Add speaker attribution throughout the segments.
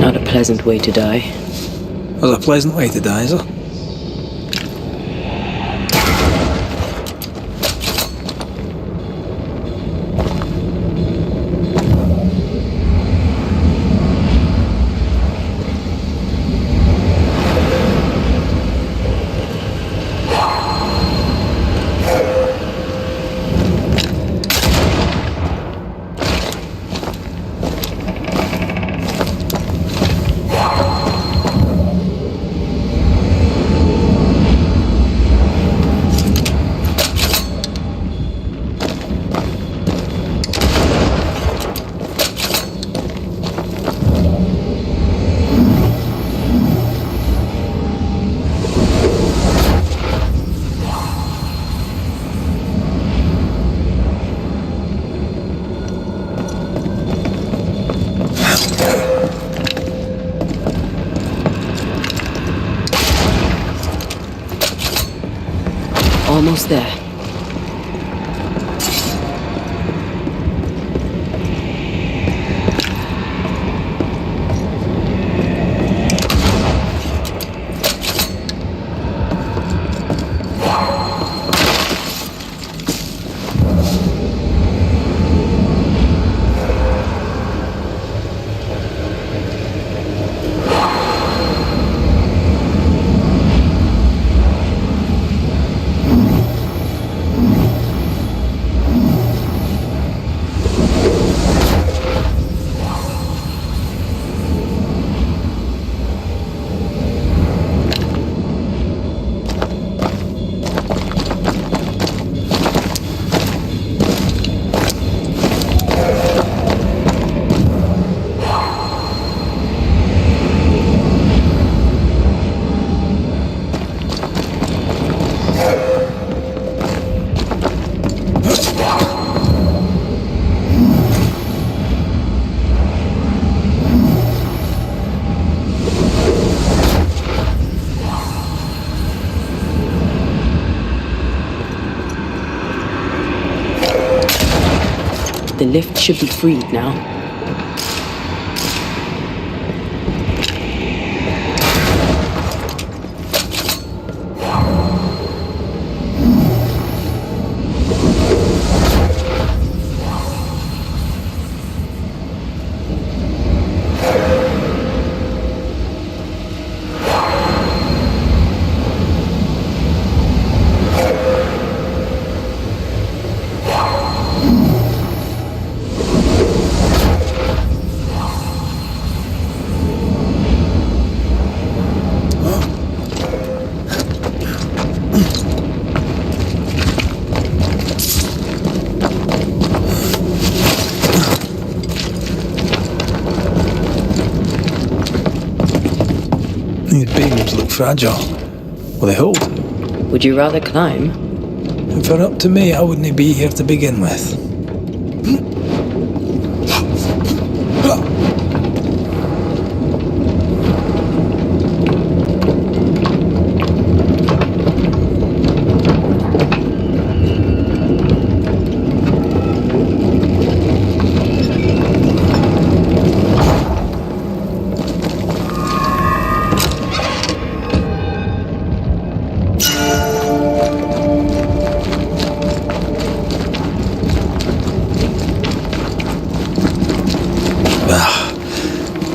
Speaker 1: Not a pleasant way to die.
Speaker 2: There's a pleasant way to die, is there?
Speaker 1: Almost there. The lift should be freed now.
Speaker 2: These beams look fragile. Will they hold?
Speaker 1: Would you rather climb?
Speaker 2: If it were up to me, I wouldn't be here to begin with.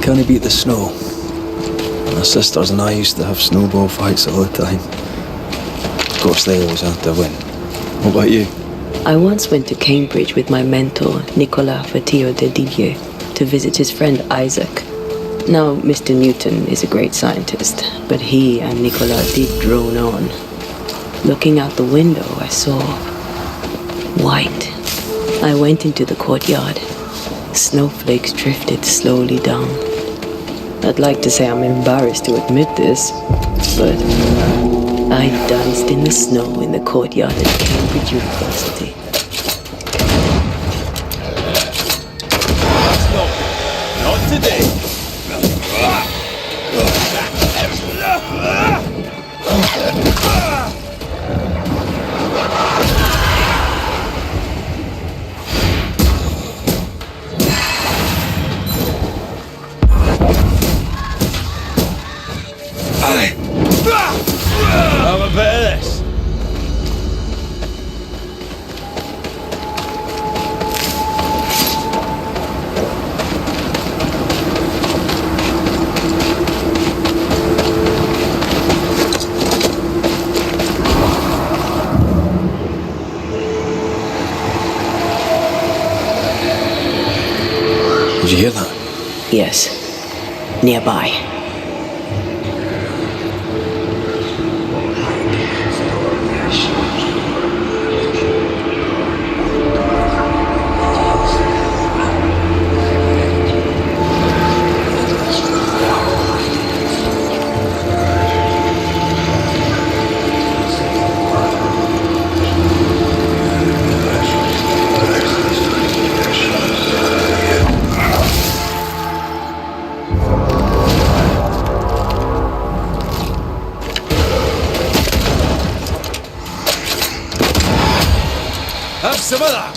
Speaker 2: Can't beat the snow. My sisters and I used to have snowball fights all the time. Of course, they always had to win. What about you?
Speaker 1: I once went to Cambridge with my mentor, Nicolas Fatio de Didier, to visit his friend Isaac. Now, Mr. Newton is a great scientist, but he and Nicolas did drone on. Looking out the window, I saw white. I went into the courtyard. Snowflakes drifted slowly down. I'd like to say I'm embarrassed to admit this, but I danced in the snow in the courtyard at Cambridge University.
Speaker 3: Not today. Have a bit of this.
Speaker 2: Did you hear that?
Speaker 1: Yes, nearby.
Speaker 3: Have some of that.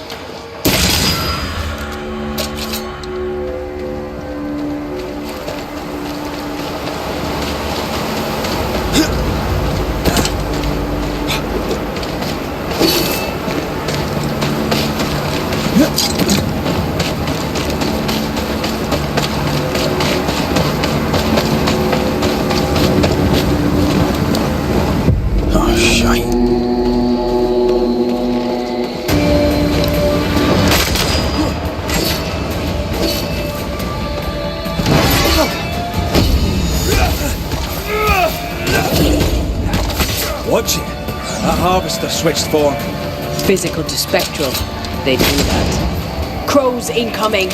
Speaker 2: Oh, shite.
Speaker 3: Watch it. That harvester switched form.
Speaker 1: Physical to spectral. They do that. Crows incoming.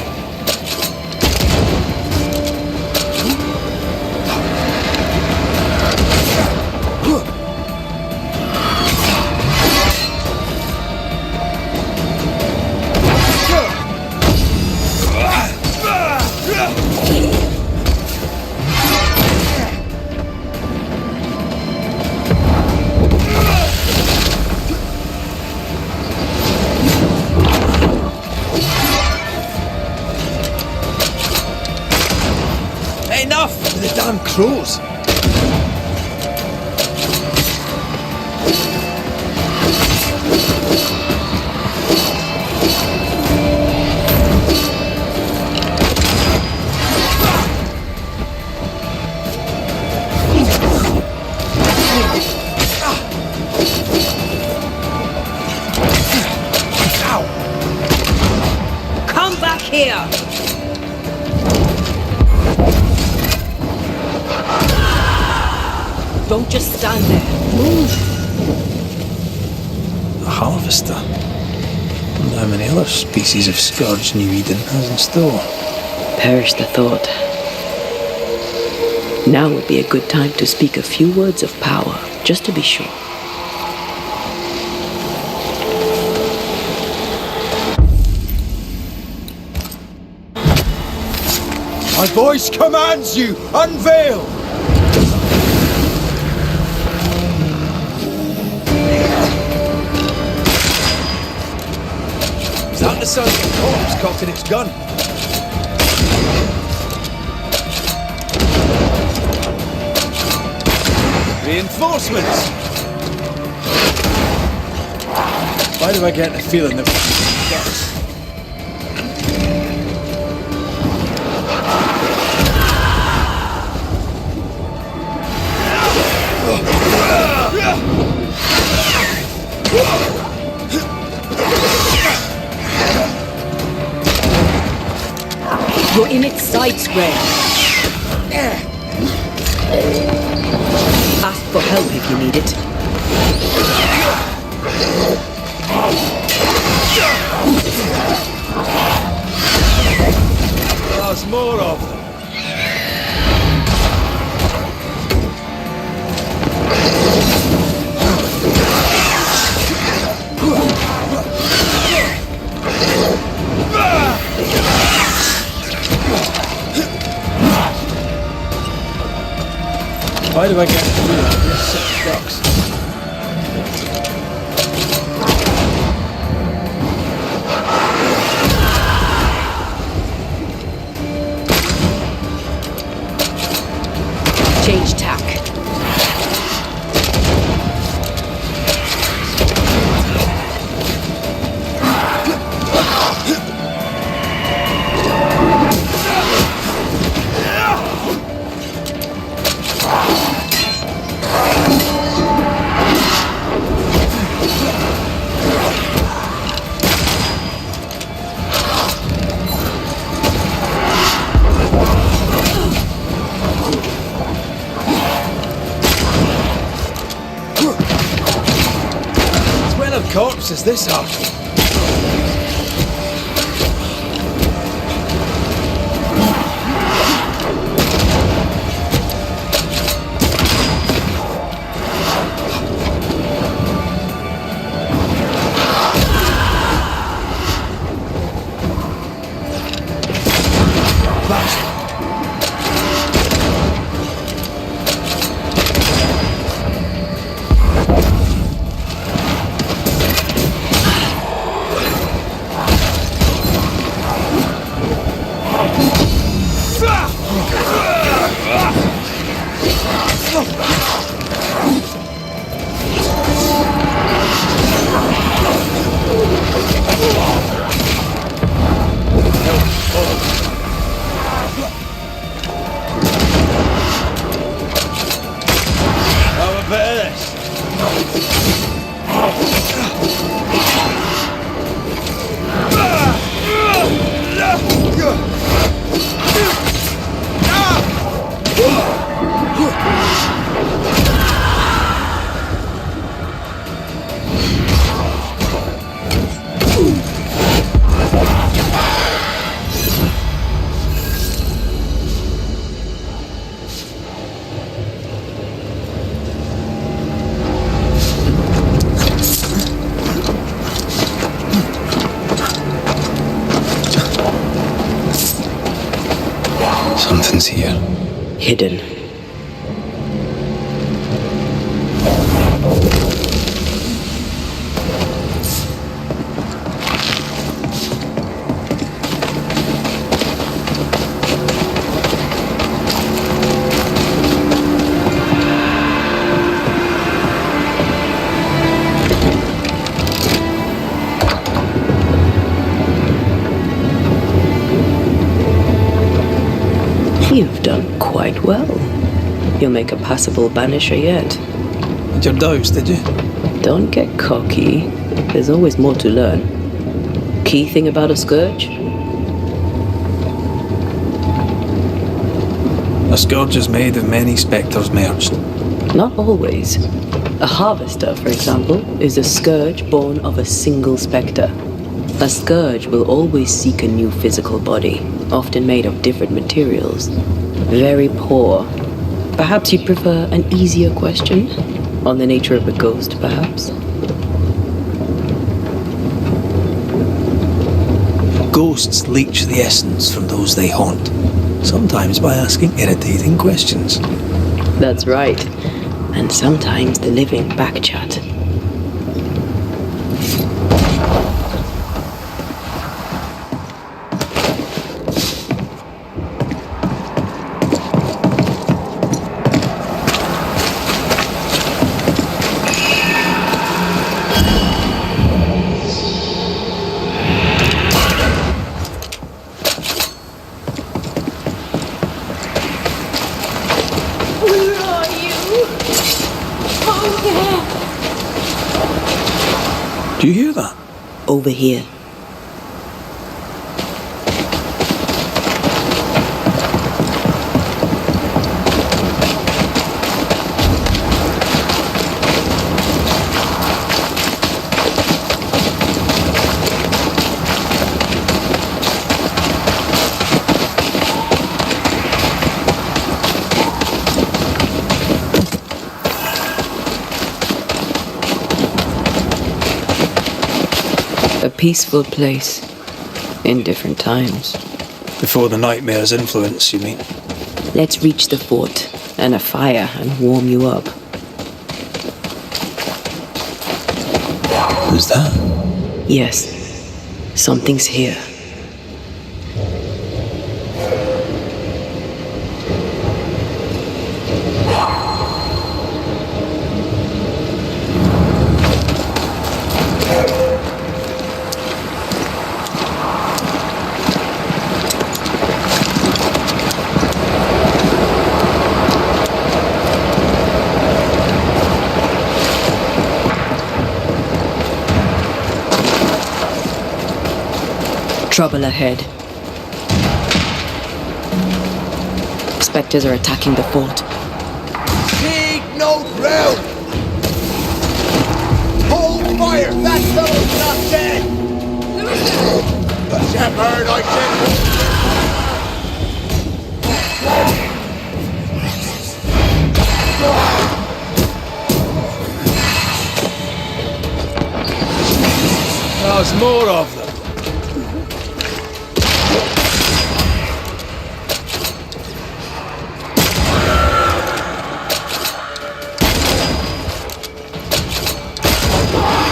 Speaker 3: Enough with the damn crows.
Speaker 1: Come back here! Don't just stand there. Move!
Speaker 2: A harvester? Wonder how many other species of scourge New Eden has in store.
Speaker 1: Perish the thought. Now would be a good time to speak a few words of power, just to be sure.
Speaker 3: My voice commands you! Unveil! Is that the sound of a corpse cocking its gun? Reinforcements! Why do I get the feeling that we get?
Speaker 1: You're in its sight square. Ask for help if you need it.
Speaker 3: There's more of them. Why do I get through this set of ducks?
Speaker 1: Change tack.
Speaker 3: Corpses this are.
Speaker 2: Something's here.
Speaker 1: Hidden. You've done quite well. You'll make a passable banisher yet.
Speaker 3: Had your doubts, did you?
Speaker 1: Don't get cocky. There's always more to learn. Key thing about a scourge?
Speaker 3: A scourge is made of many spectres merged.
Speaker 1: Not always. A harvester, for example, is a scourge born of a single spectre. A scourge will always seek a new physical body, often made of different materials. Very poor. Perhaps you'd prefer an easier question? On the nature of a ghost, perhaps?
Speaker 3: Ghosts leech the essence from those they haunt, sometimes by asking irritating questions.
Speaker 1: That's right. And sometimes the living backchat.
Speaker 3: Do you hear that?
Speaker 1: Over here. A peaceful place. In different times.
Speaker 3: Before the nightmare's influence, you mean?
Speaker 1: Let's reach the fort and a fire and warm you up.
Speaker 3: Who's that?
Speaker 1: Yes, something's here. Trouble ahead. Spectres are attacking the fort.
Speaker 4: Dig no ground! Hold fire! That fellow's not dead! Shepherd, I
Speaker 3: There's more of them.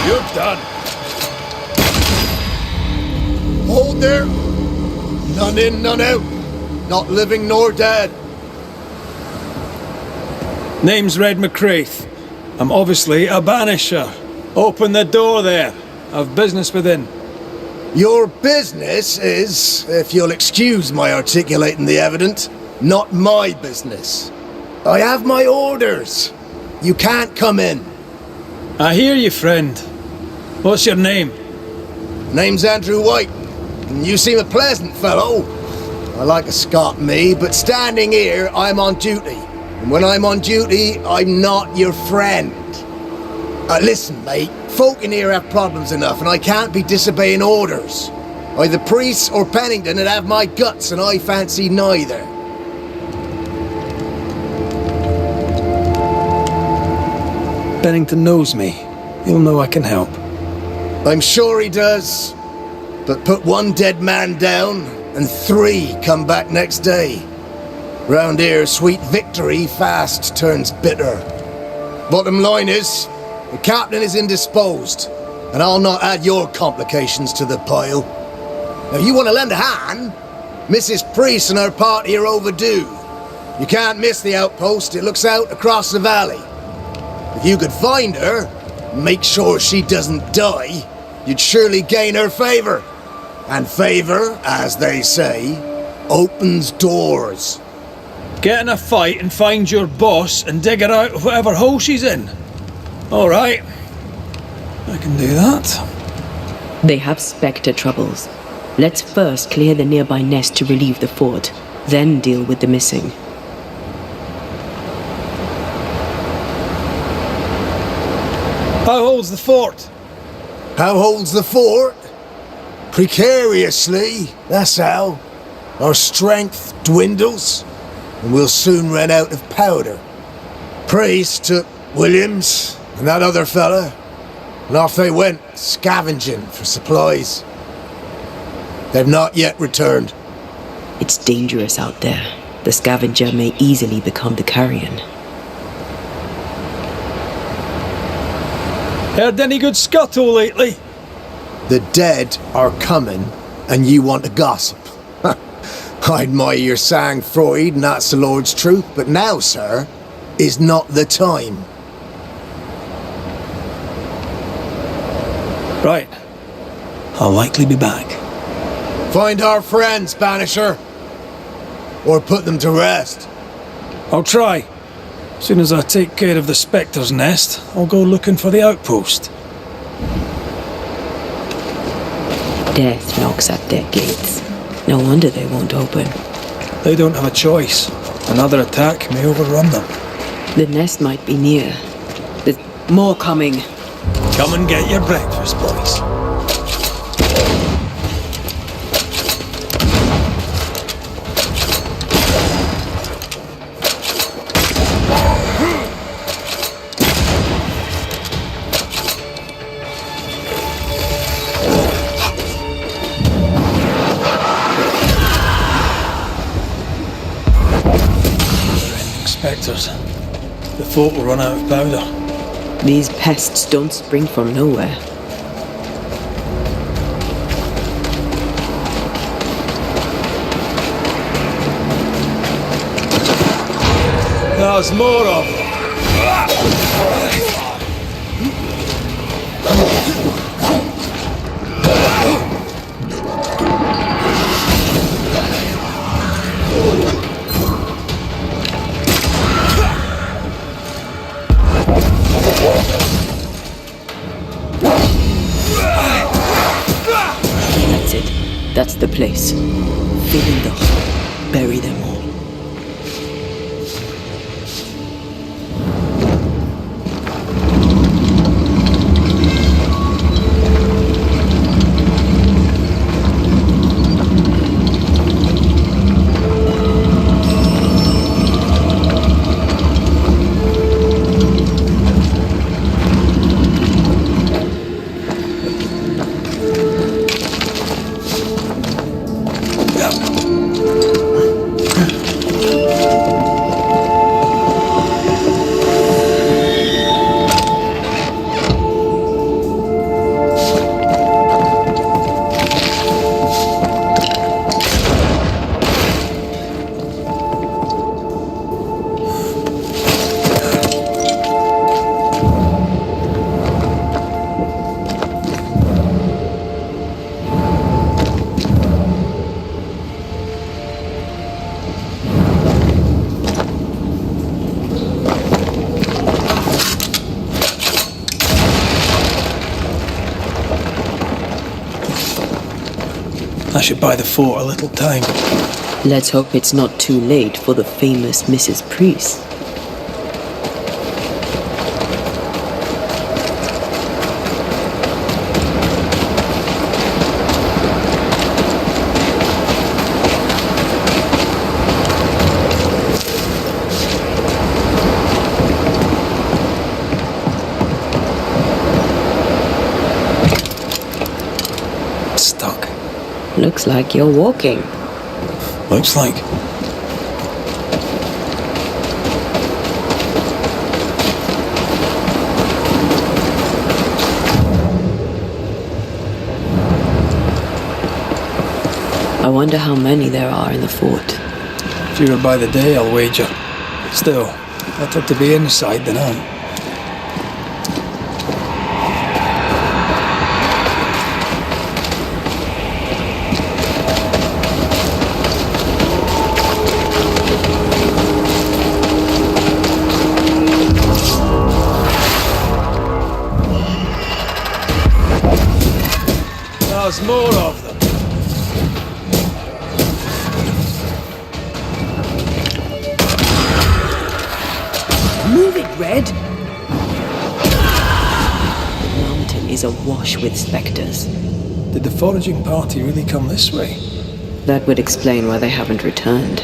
Speaker 3: You're done.
Speaker 4: Hold there! None in, none out. Not living nor dead.
Speaker 3: Name's Red McCraith. I'm obviously a banisher. Open the door there. I've business within.
Speaker 4: Your business is, if you'll excuse my articulating the evident, not my business. I have my orders. You can't come in.
Speaker 3: I hear you, friend. What's your name?
Speaker 4: Name's Andrew White. And you seem a pleasant fellow. I like a Scot, me, but standing here, I'm on duty. And when I'm on duty, I'm not your friend. Listen, mate. Folk in here have problems enough, and I can't be disobeying orders. Either priests or Pennington would have my guts, and I fancy neither.
Speaker 3: Bennington knows me. He'll know I can help.
Speaker 4: I'm sure he does. But put one dead man down, and 3 come back next day. Round here, sweet victory fast turns bitter. Bottom line is, the captain is indisposed, and I'll not add your complications to the pile. Now, you want to lend a hand? Mrs. Priest and her party are overdue. You can't miss the outpost. It looks out across the valley. If you could find her, and make sure she doesn't die, you'd surely gain her favor. And favor, as they say, opens doors.
Speaker 3: Get in a fight and find your boss and dig her out of whatever hole she's in. All right. I can do that.
Speaker 1: They have Spectre troubles. Let's first clear the nearby nest to relieve the fort, then deal with the missing.
Speaker 3: How holds the fort?
Speaker 4: How holds the fort? Precariously, that's how. Our strength dwindles, and we'll soon run out of powder. Priest took Williams and that other fella, and off they went, scavenging for supplies. They've not yet returned.
Speaker 1: It's dangerous out there. The scavenger may easily become the carrion.
Speaker 3: Heard any good scuttle lately?
Speaker 4: The dead are coming, and you want to gossip. I admire your sang-froid, and that's the Lord's truth, but now, sir, is not the time.
Speaker 3: Right. I'll likely be back.
Speaker 4: Find our friends, Banisher. Or put them to rest.
Speaker 3: I'll try. As soon as I take care of the Spectre's nest, I'll go looking for the outpost.
Speaker 1: Death knocks at their gates. No wonder they won't open.
Speaker 3: They don't have a choice. Another attack may overrun them.
Speaker 1: The nest might be near. There's more coming.
Speaker 3: Come and get your breakfast, boys. doctors. The fort will run out of powder.
Speaker 1: These pests don't spring from nowhere.
Speaker 3: There's more of them.
Speaker 1: That's it. That's the place. Fill in the hole. Bury them all.
Speaker 3: I should buy the fort a little time.
Speaker 1: Let's hope it's not too late for the famous Mrs. Priest.
Speaker 3: Stuck.
Speaker 1: Looks like you're walking.
Speaker 3: Looks like.
Speaker 1: I wonder how many there are in the fort.
Speaker 3: Fewer by the day, I'll wager. Still, better to be inside than out. There's more of them.
Speaker 1: Move it, Red! The mountain is awash with spectres.
Speaker 3: Did the foraging party really come this way?
Speaker 1: That would explain why they haven't returned.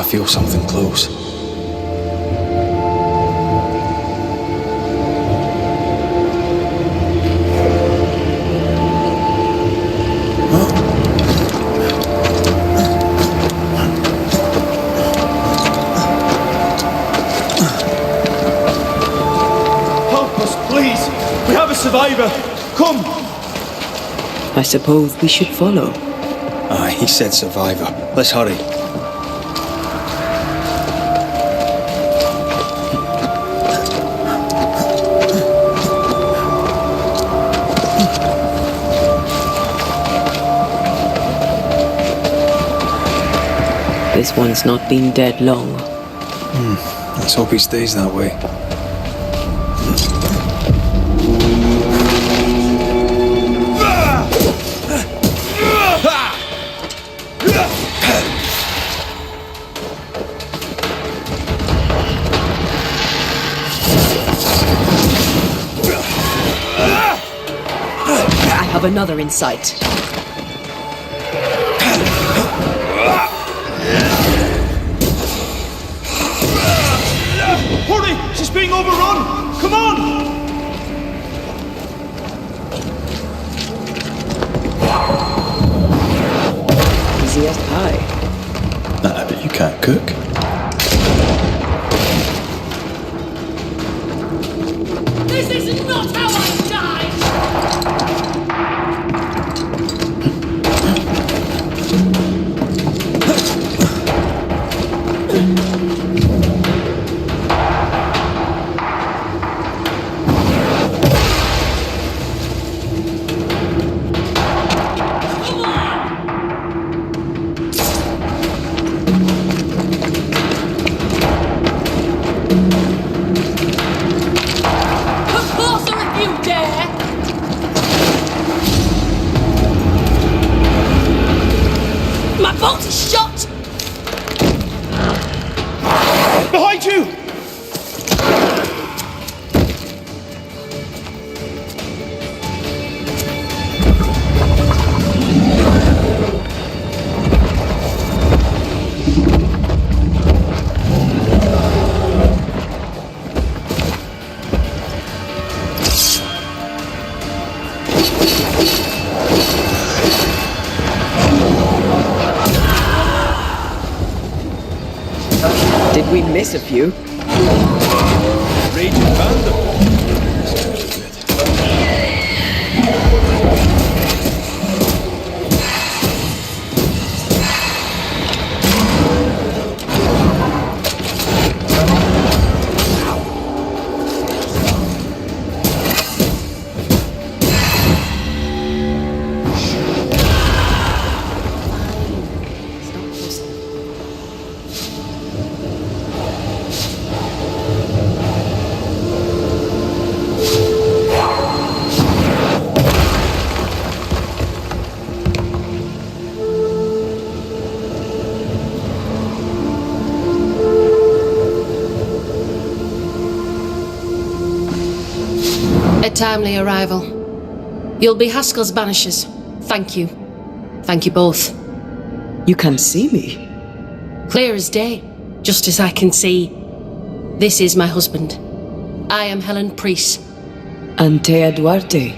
Speaker 2: Feel something close.
Speaker 5: Help us, please! We have a survivor! Come!
Speaker 1: I suppose we should follow.
Speaker 2: Aye, he said survivor. Let's hurry.
Speaker 1: This one's not been dead long.
Speaker 2: Let's hope he stays that way.
Speaker 1: I have another in sight.
Speaker 5: Hurry! She's being overrun! Come on!
Speaker 1: Easiest pie.
Speaker 2: Nah, but you can't cook.
Speaker 6: This is not how I die! Come closer if you dare! My bolt is shot!
Speaker 5: Behind you!
Speaker 1: Did we miss a few?
Speaker 3: Raging Vandal.
Speaker 6: A timely arrival. You'll be Haskell's Banishers. Thank you. Thank you both.
Speaker 1: You can see me.
Speaker 6: Clear as day, just as I can see. This is my husband. I am Helen Priest.
Speaker 1: Antea Duarte.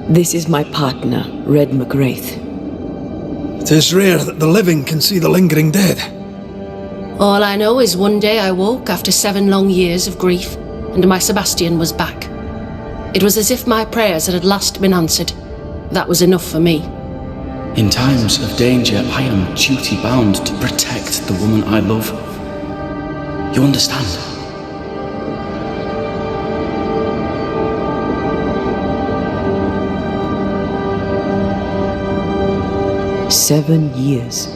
Speaker 1: This is my partner, Red McGrath.
Speaker 3: It is rare that the living can see the lingering dead.
Speaker 6: All I know is one day I woke after 7 long years of grief, and my Sebastian was back. It was as if my prayers had at last been answered. That was enough for me.
Speaker 7: In times of danger, I am duty-bound to protect the woman I love. You understand?
Speaker 1: "7 years.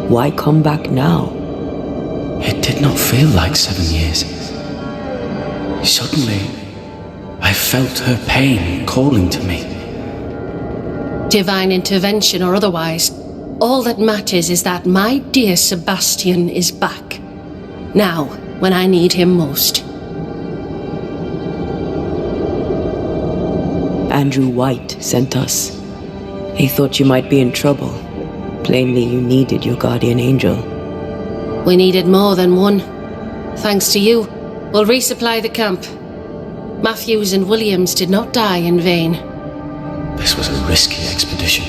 Speaker 1: Why come back now?"
Speaker 7: It did not feel like 7 years. Suddenly, I felt her pain calling to me.
Speaker 6: Divine intervention or otherwise, all that matters is that my dear Sebastian is back. Now, when I need him most.
Speaker 1: Andrew White sent us. He thought you might be in trouble. Plainly, you needed your guardian angel.
Speaker 6: We needed more than one. Thanks to you, we'll resupply the camp. Matthews and Williams did not die in vain.
Speaker 7: This was a risky expedition.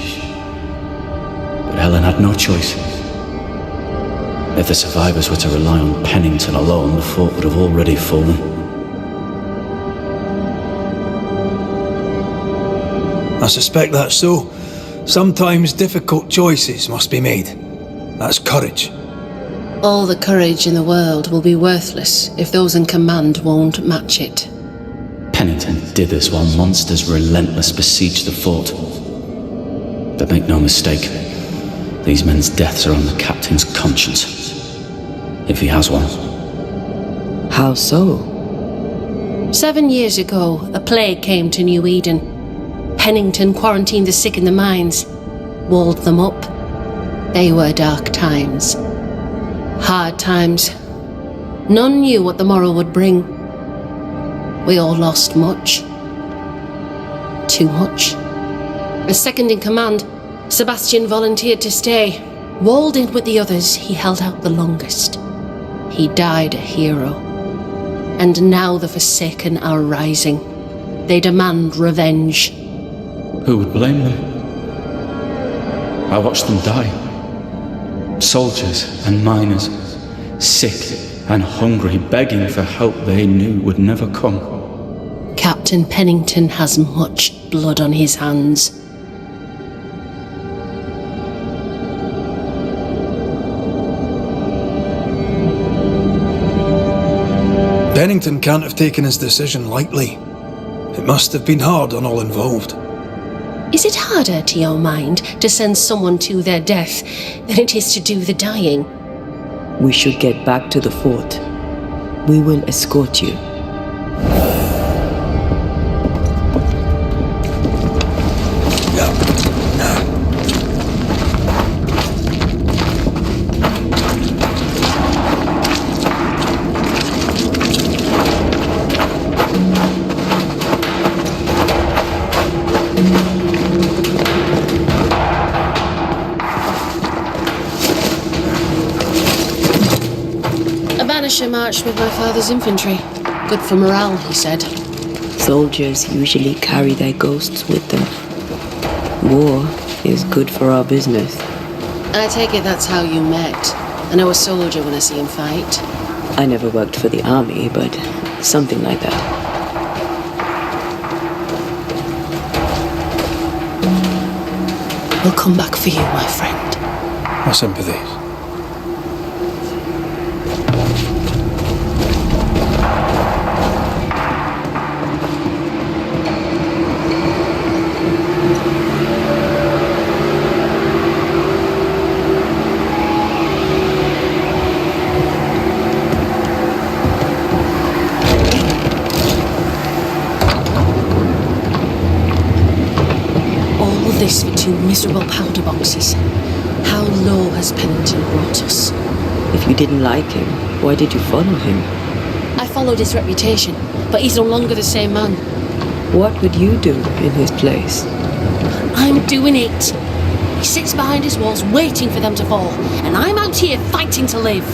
Speaker 7: But Helen had no choice. If the survivors were to rely on Pennington alone, the fort would have already fallen.
Speaker 3: I suspect that's so. Sometimes difficult choices must be made. That's courage.
Speaker 6: All the courage in the world will be worthless if those in command won't match it.
Speaker 7: Pennington did this while monsters relentless besieged the fort. But make no mistake, these men's deaths are on the captain's conscience. If he has one.
Speaker 1: How so?
Speaker 6: 7 years ago, a plague came to New Eden. Pennington quarantined the sick in the mines, walled them up. They were dark times. Hard times. None knew what the morrow would bring. We all lost much. Too much. As second in command, Sebastian volunteered to stay. Walled in with the others, he held out the longest. He died a hero. And now the Forsaken are rising. They demand revenge.
Speaker 7: Who would blame them? I watched them die. Soldiers and miners, sick and hungry, begging for help they knew would never come.
Speaker 6: Captain Pennington has much blood on his hands.
Speaker 3: Pennington can't have taken his decision lightly. It must have been hard on all involved.
Speaker 6: Is it harder, to your mind, to send someone to their death than it is to do the dying?
Speaker 1: We should get back to the fort. We will escort you.
Speaker 6: Banisher marched with my father's infantry. Good for morale, he said.
Speaker 1: Soldiers usually carry their ghosts with them. War is good for our business.
Speaker 6: I take it that's how you met. I know a soldier when I see him fight.
Speaker 1: I never worked for the army, but something like that.
Speaker 6: We'll come back for you, my friend.
Speaker 3: My sympathies.
Speaker 6: This for 2 miserable powder boxes. How low has Pennington brought us?
Speaker 1: If you didn't like him, why did you follow him?
Speaker 6: I followed his reputation, but he's no longer the same man.
Speaker 1: What would you do in his place?
Speaker 6: I'm doing it. He sits behind his walls waiting for them to fall, and I'm out here fighting to live.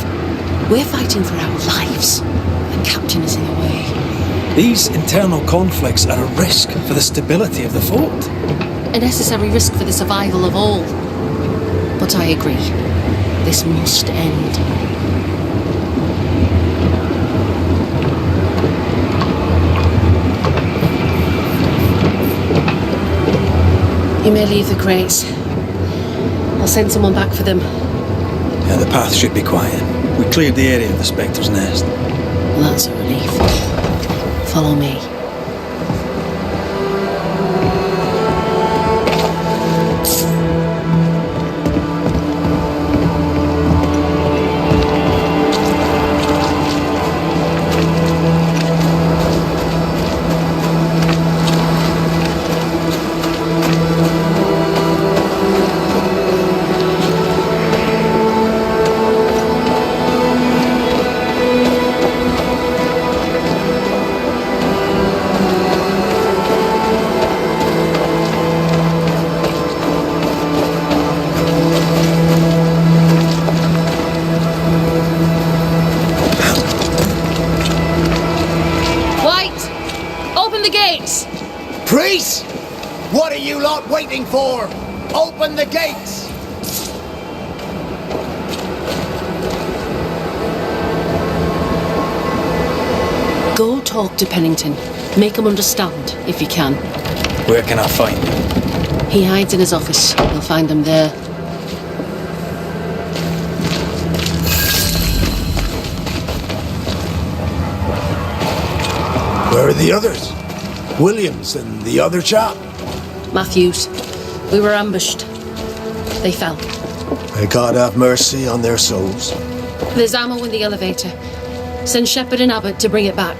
Speaker 6: We're fighting for our lives. The captain is in the way.
Speaker 3: These internal conflicts are a risk for the stability of the fort.
Speaker 6: A necessary risk for the survival of all. But I agree. This must end. You may leave the crates. I'll send someone back for them.
Speaker 3: Yeah, the path should be quiet. We cleared the area of the Spectre's nest.
Speaker 6: Well, that's a relief. Follow me.
Speaker 4: Priest! What are you lot waiting for? Open the gates!
Speaker 6: Go talk to Pennington. Make him understand, if you can.
Speaker 3: Where can I find him?
Speaker 6: He hides in his office. You'll find him there.
Speaker 4: Where are the others? Williams and the other chap?
Speaker 6: Matthews. We were ambushed. They fell.
Speaker 4: May God have mercy on their souls.
Speaker 6: There's ammo in the elevator. Send Shepherd and Abbott to bring it back.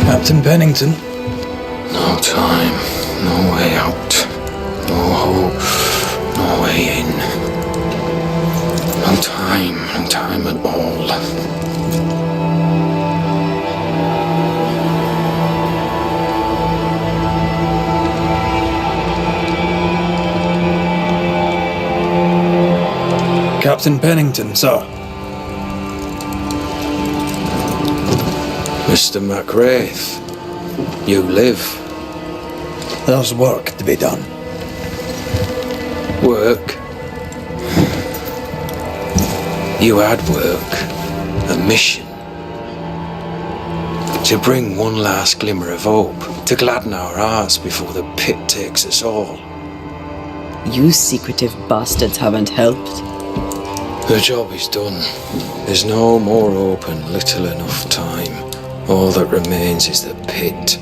Speaker 3: Captain Pennington.
Speaker 2: No time, no way out, no hope, no way in. No time at all.
Speaker 3: Captain Pennington, sir.
Speaker 2: Mr. McWraith, you live.
Speaker 3: There's work to be done.
Speaker 2: Work? You had work, a mission. To bring one last glimmer of hope, to gladden our hearts before the pit takes us all.
Speaker 1: You secretive bastards haven't helped.
Speaker 2: The job is done. There's no more hope and little enough time. All that remains is the pit.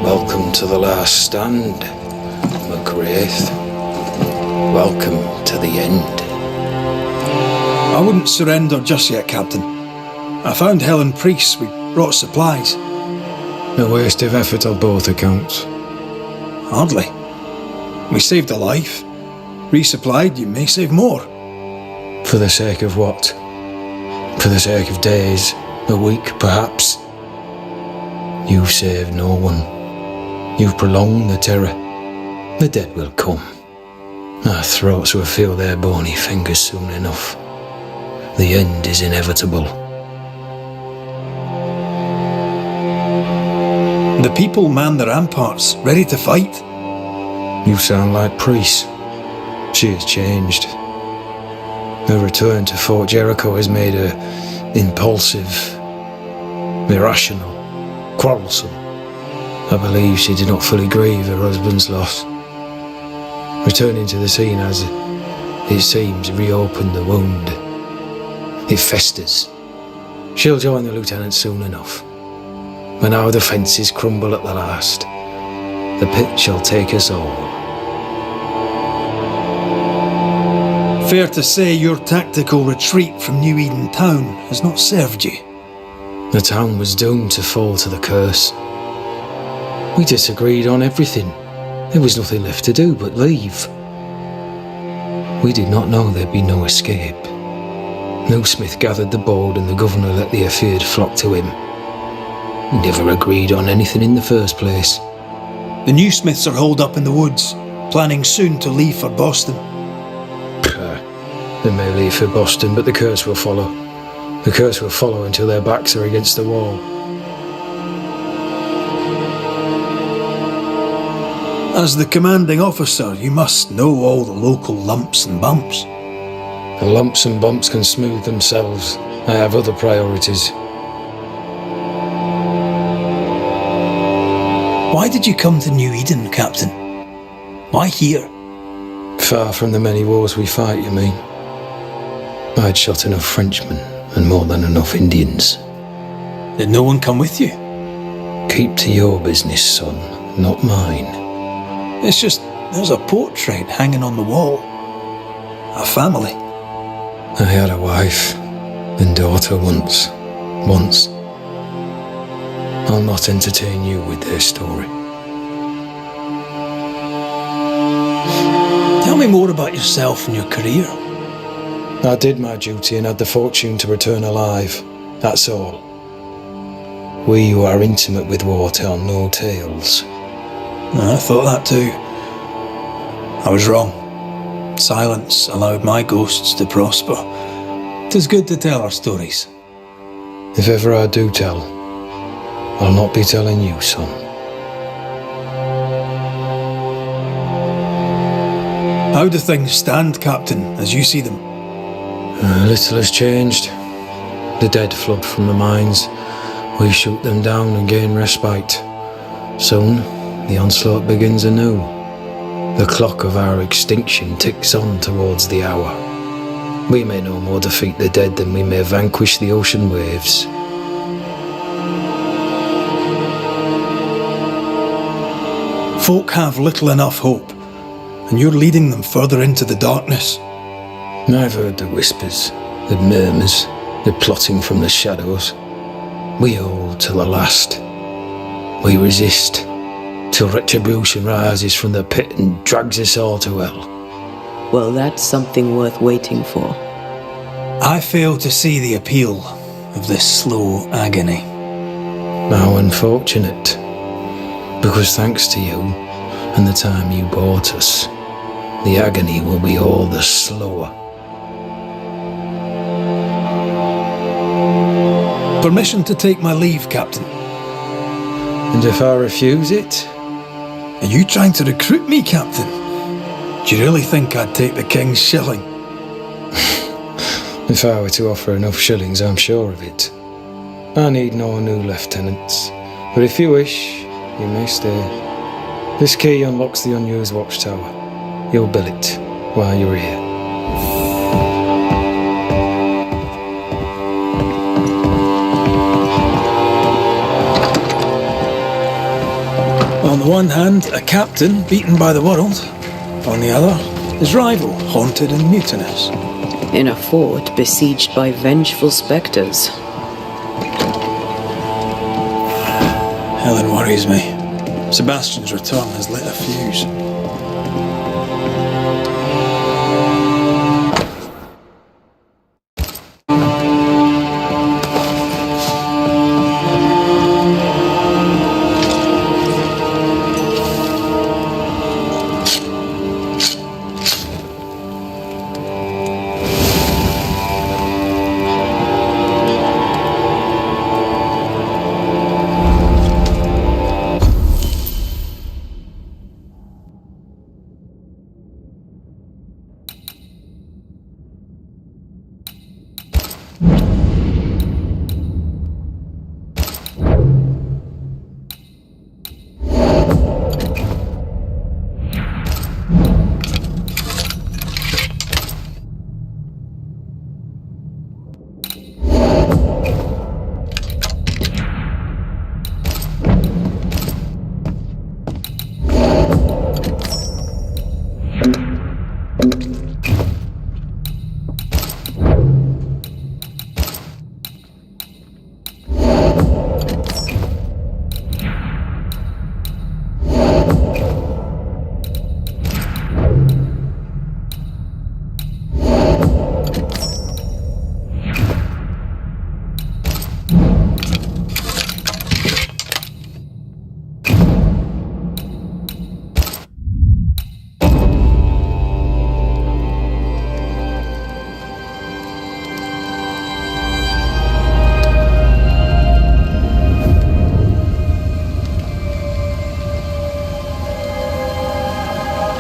Speaker 2: Welcome to the last stand, McWraith. Welcome to the end.
Speaker 3: I wouldn't surrender just yet, Captain. I found Helen Priest. We brought supplies.
Speaker 2: A waste of effort on both accounts.
Speaker 3: Hardly. We saved a life. Resupplied, you may save more.
Speaker 2: For the sake of what? For the sake of days, a week perhaps? You've saved no one. You've prolonged the terror. The dead will come. Our throats will feel their bony fingers soon enough. The end is inevitable.
Speaker 3: The people man the ramparts, ready to fight.
Speaker 2: You sound like Priest. She has changed. Her return to Fort Jericho has made her impulsive, irrational, quarrelsome. I believe she did not fully grieve her husband's loss. Returning to the scene has, it seems, reopened the wound. It festers. She'll join the lieutenant soon enough. When our defences crumble at the last, the pit shall take us all.
Speaker 3: Fair to say your tactical retreat from New Eden town has not served you.
Speaker 2: The town was doomed to fall to the curse. We disagreed on everything. There was nothing left to do but leave. We did not know there'd be no escape. No Smith gathered the board and the governor let the affair flock to him. We never agreed on anything in the first place.
Speaker 3: The new Smiths are holed up in the woods, planning soon to leave for Boston.
Speaker 2: They may leave for Boston, but the curse will follow. The curse will follow until their backs are against the wall.
Speaker 3: As the commanding officer, you must know all the local lumps and bumps.
Speaker 2: The lumps and bumps can smooth themselves. I have other priorities.
Speaker 3: Why did you come to New Eden, Captain? Why here?
Speaker 2: Far from the many wars we fight, you mean? I'd shot enough Frenchmen and more than enough Indians.
Speaker 3: Did no one come with you?
Speaker 2: Keep to your business, son, not mine.
Speaker 3: It's just, there's a portrait hanging on the wall. A family.
Speaker 2: I had a wife and daughter once. I'll not entertain you with their story.
Speaker 3: Tell me more about yourself and your career.
Speaker 2: I did my duty and had the fortune to return alive. That's all. We who are intimate with war tell no tales.
Speaker 3: I thought that too. I was wrong. Silence allowed my ghosts to prosper. 'Tis good to tell our stories.
Speaker 2: If ever I do tell, I'll not be telling you, son.
Speaker 3: How do things stand, Captain, as you see them?
Speaker 2: Little has changed. The dead flood from the mines. We shoot them down and gain respite. Soon, the onslaught begins anew. The clock of our extinction ticks on towards the hour. We may no more defeat the dead than we may vanquish the ocean waves.
Speaker 3: Folk have little enough hope, and you're leading them further into the darkness.
Speaker 2: I've heard the whispers, the murmurs, the plotting from the shadows. We hold till the last. We resist, till retribution rises from the pit and drags us all to hell.
Speaker 1: Well, that's something worth waiting for.
Speaker 3: I fail to see the appeal of this slow agony.
Speaker 2: How unfortunate. Because thanks to you, and the time you bought us, the agony will be all the slower.
Speaker 3: Permission to take my leave, Captain.
Speaker 2: And if I refuse it?
Speaker 3: Are you trying to recruit me, Captain? Do you really think I'd take the King's shilling?
Speaker 2: If I were to offer enough shillings, I'm sure of it. I need no new lieutenants. But if you wish, you may stay. This key unlocks the unused watchtower. You'll bill it while you're here.
Speaker 3: On the one hand, a captain beaten by the world. On the other, his rival haunted and mutinous.
Speaker 1: In a fort besieged by vengeful spectres.
Speaker 3: Helen worries me. Sebastian's return has lit a fuse.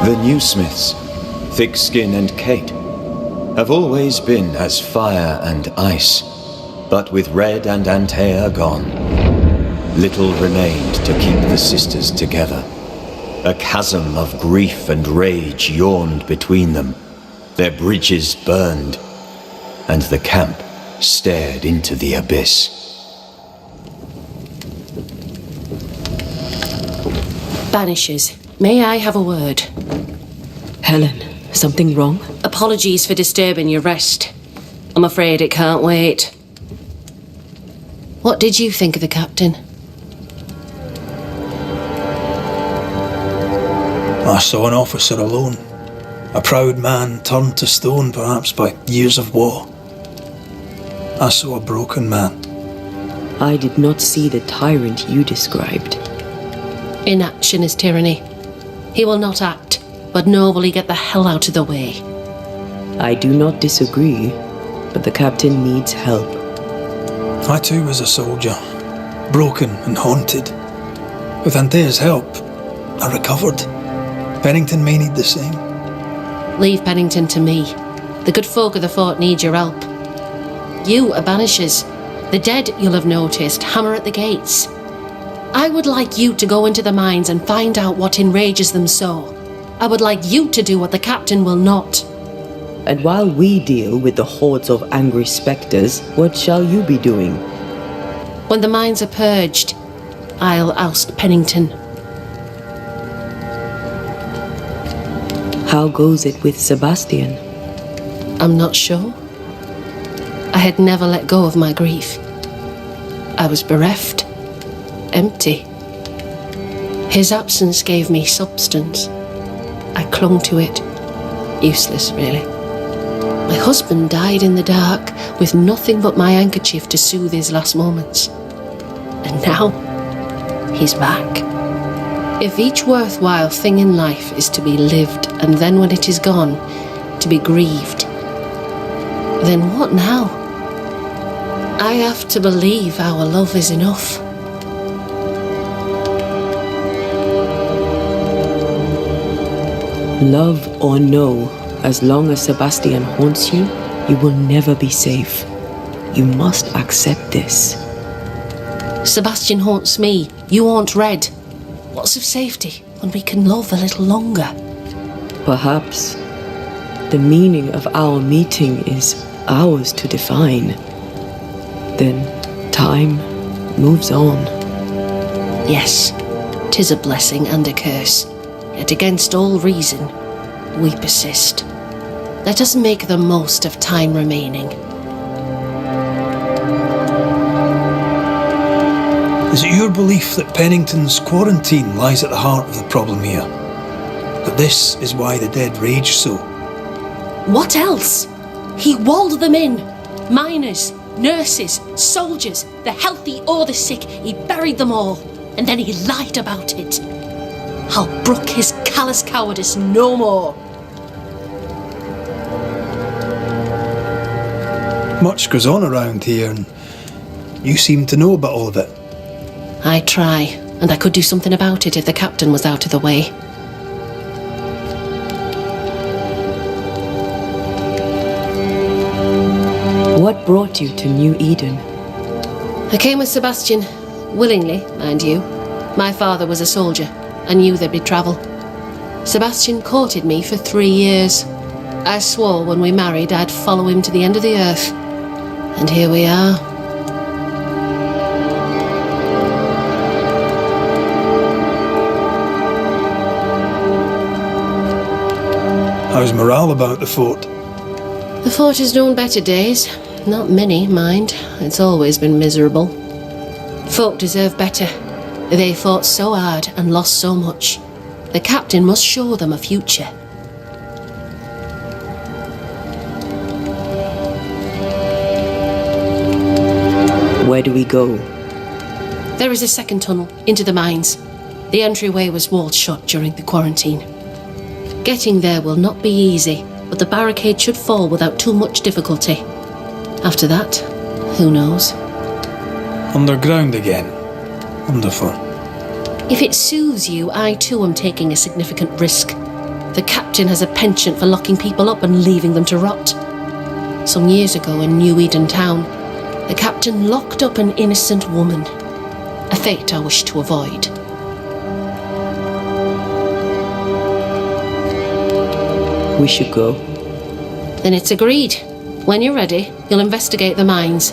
Speaker 8: The new smiths, Thickskin and Kate, have always been as fire and ice, but with Red and Antea gone, little remained to keep the sisters together. A chasm of grief and rage yawned between them, their bridges burned, and the camp stared into the abyss.
Speaker 6: Banishers, may I have a word?
Speaker 1: Helen, something wrong?
Speaker 6: Apologies for disturbing your rest. I'm afraid it can't wait. What did you think of the captain?
Speaker 3: I saw an officer alone. A proud man turned to stone, perhaps by years of war. I saw a broken man.
Speaker 1: I did not see the tyrant you described.
Speaker 6: Inaction is tyranny. He will not act, but nor will he get the hell out of the way.
Speaker 1: I do not disagree, but the captain needs help.
Speaker 3: I too was a soldier, broken and haunted. With Antea's help, I recovered. Pennington may need the same.
Speaker 6: Leave Pennington to me. The good folk of the fort need your help. You are Banishers. The dead, you'll have noticed, hammer at the gates. I would like you to go into the mines and find out what enrages them so. I would like you to do what the captain will not.
Speaker 1: And while we deal with the hordes of angry spectres, what shall you be doing?
Speaker 6: When the mines are purged, I'll oust Pennington.
Speaker 1: How goes it with Sebastian?
Speaker 6: I'm not sure. I had never let go of my grief. I was bereft, empty. His absence gave me substance. I clung to it. Useless, really. My husband died in the dark with nothing but my handkerchief to soothe his last moments. And now, he's back. If each worthwhile thing in life is to be lived, and then when it is gone, to be grieved, then what now? I have to believe our love is enough.
Speaker 1: Love or no, as long as Sebastian haunts you, you will never be safe. You must accept this.
Speaker 6: Sebastian haunts me, you haunt Red. What's of safety when we can love a little longer?
Speaker 1: Perhaps the meaning of our meeting is ours to define. Then time moves on.
Speaker 6: Yes, 'tis a blessing and a curse. Yet against all reason, we persist. Let us make the most of time remaining.
Speaker 3: Is it your belief that Pennington's quarantine lies at the heart of the problem here? That this is why the dead rage so?
Speaker 6: What else? He walled them in. Miners, nurses, soldiers, the healthy or the sick, he buried them all. And then he lied about it. I'll brook his callous cowardice no more.
Speaker 3: Much goes on around here, and you seem to know about all of it.
Speaker 6: I try, and I could do something about it if the captain was out of the way.
Speaker 1: What brought you to New Eden?
Speaker 6: I came with Sebastian, willingly, mind you. My father was a soldier. I knew there'd be trouble. Sebastian courted me for 3 years. I swore when we married I'd follow him to the end of the earth. And here we are.
Speaker 3: How's morale about the fort?
Speaker 6: The fort has known better days. Not many, mind. It's always been miserable. Folk deserve better. They fought so hard and lost so much. The captain must show them a future.
Speaker 1: Where do we go?
Speaker 6: There is a second tunnel into the mines. The entryway was walled shut during the quarantine. Getting there will not be easy, but the barricade should fall without too much difficulty. After that, who knows?
Speaker 3: Underground again. Wonderful.
Speaker 6: If it soothes you, I too am taking a significant risk. The captain has a penchant for locking people up and leaving them to rot. Some years ago in New Eden town, the captain locked up an innocent woman. A fate I wish to avoid.
Speaker 1: We should go.
Speaker 6: Then it's agreed. When you're ready, you'll investigate the mines.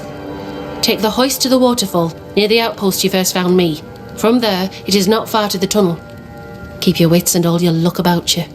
Speaker 6: Take the hoist to the waterfall, near the outpost you first found me. From there, it is not far to the tunnel. Keep your wits and all your luck about you.